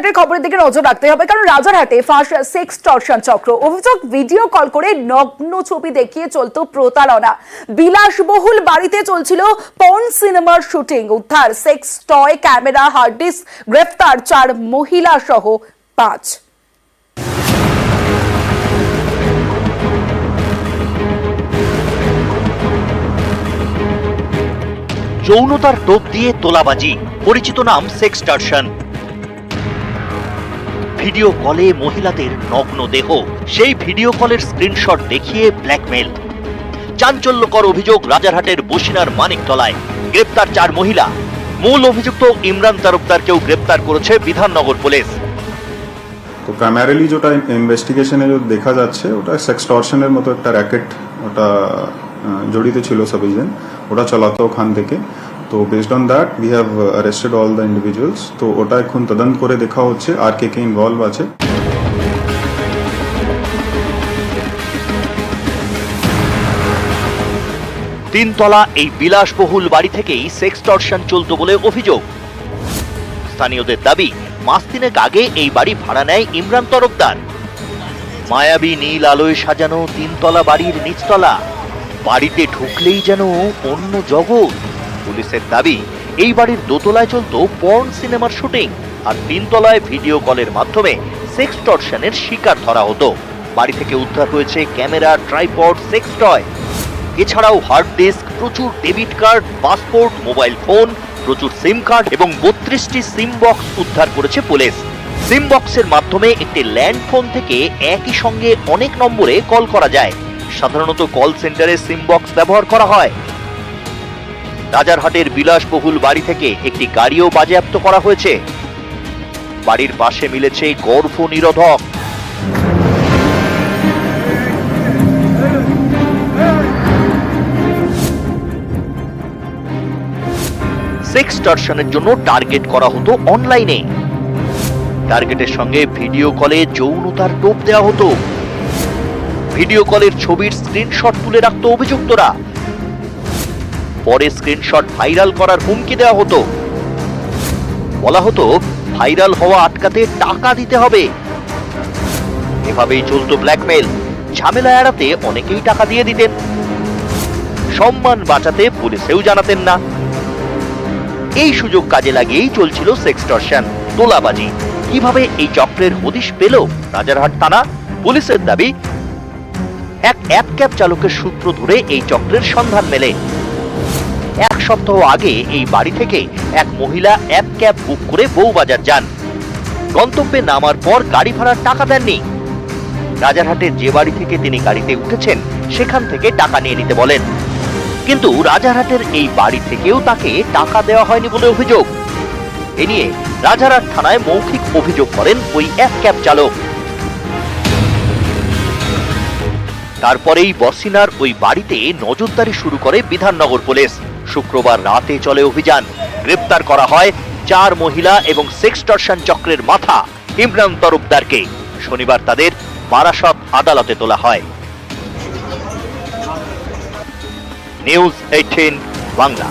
রাজারহাটের খবরের দিকে নজর রাখতে হবে, কারণ রাজারহাটে ফাঁস সেক্সটর্শন চক্র। অভিযোগ, ভিডিও কল করে নগ্ন ছবি দেখিয়ে চলতো প্রতারণা। বিলাসবহুল বাড়িতে চলছিল পর্ন সিনেমার শুটিং। উদ্ধার sex toy, camera, hard disk. গ্রেফতার 4 মহিলা সহ 5। যৌনতার টোপ দিয়ে তোলাবাজি, পরিচিত নাম সেক্সটর্শন। ভিডিও কলে মহিলাদের নগ্ন দেহ, সেই ভিডিও কলের স্ক্রিনশট দেখিয়ে ব্ল্যাকমেল। চাঞ্চল্যকর অভিযোগ রাজারহাটের বসিনার মানিকতলায়। গ্রেপ্তার 4 মহিলা। মূল অভিযুক্ত ইমরান তরফদারকেও গ্রেপ্তার করেছে বিধাননগর পুলিশ। তো প্রাইমারিলি যেটা ইনভেস্টিগেশনে দেখা যাচ্ছে, ওটা সেক্সটর্শনের মতো একটা র্যাকেট ওটা জড়িত ছিল সাব এজেন্ট, ওটা চালাতো ওখান থেকে। তো based on that we have arrested all the individuals. তো ওটা এখন তদন্ত করে দেখা হচ্ছে আর কে কে ইনভলভ আছে। তিনতলা এই বিলাসবহুল বাড়ি থেকেই সেক্সটর্শন চলত বলে অভিযোগ। স্থানীয়দের দাবি, মাস 3 আগে এই বাড়ি ভাড়া নেয় ইমরান তরফদার। মায়াবী নীল আলোয় সাজানো তিনতলা বাড়ির নিচতলা, বাড়িতে ঢুকলেই যেন অন্য জগৎ। পুলিশের দাবি, এই বাড়ির দোতলায় চলতো পর্ন সিনেমার শুটিং, আর তিনতলায় ভিডিও কলের মাধ্যমে সেক্সটর্শনের শিকার ধরা হতো। বাড়ি থেকে উদ্ধার হয়েছে ক্যামেরা, ট্রাইপড, সেক্স টয়। এছাড়াও হার্ড ডিস্ক, প্রচুর debit card, passport, mobile phone, প্রচুর সিম কার্ড এবং 32টি সিম বক্স উদ্ধার করেছে পুলিশ। সিম বক্সের মাধ্যমে একটি ল্যান্ড ফোন থেকে একই সঙ্গে অনেক নম্বরে কল করা যায়। সাধারণত কল সেন্টারে সিম বক্স ব্যবহার করা হয়। রাজারহাটের বিলাসবহুল বাড়ি থেকে একটি গাড়িও বাজেয়াপ্ত করা হয়েছে। বাড়ির পাশে মিলেছে গর্ভ নিরোধক। সেক্সটর্শনের জন্য টার্গেট করা হতো অনলাইনে। টার্গেটের সঙ্গে ভিডিও কলে যৌনতার টোপ দেওয়া হতো। ভিডিও কলের ছবির স্ক্রিনশট তুলে রাখতো অভিযুক্তরা। পরে স্ক্রিনশট ভাইরাল করার হুমকি দেওয়া হতো। বলা হতো, ভাইরাল হওয়া আটকাতে টাকা দিতে হবে। এভাবেই চলতো ব্ল্যাকমেল। ঝামেলা এড়াতে অনেকেই টাকা দিয়ে দিতেন। সম্মান বাঁচাতে পুলিশেও জানাতেন না। এই সুযোগ কাজে লাগিয়েই চলছিল সেক্সটর্শন, তোলাবাজি। কিভাবে এই চক্রের হদিশ পেল রাজারহাট থানা? পুলিশের দাবি, এক অ্যাপ ক্যাব চালকের সূত্র ধরে এই চক্রের সন্ধান মেলে। 1 সপ্তাহ আগে এই বাড়ি থেকে এক মহিলা অ্যাপ ক্যাব বুক করে বউবাজার যান। গন্তব্যে নামার পর গাড়ি ভাড়ার টাকা দেননি। রাজারহাটের যে বাড়ি থেকে তিনি গাড়িতে উঠেছেন সেখান থেকে টাকা নিয়ে নিতে বলেন। কিন্তু রাজারহাটের এই বাড়ি থেকেও তাকে টাকা দেওয়া হয়নি বলে অভিযোগ। এ নিয়ে রাজারহাট থানায় মৌখিক অভিযোগ করেন ওই অ্যাপ ক্যাব চালক। তারপরেই বসিনার ওই বাড়িতে নজরদারি শুরু করে বিধাননগর পুলিশ। শুক্রবার রাতে চলে অভিযান। গ্রেপ্তার করা হয় 4 মহিলা এবং সেক্সটর্শন চক্রের মাথা ইমরান তরফদারকে। শনিবার তাদের বারাসত আদালতে তোলা হয়। নিউজ 18 বাংলা।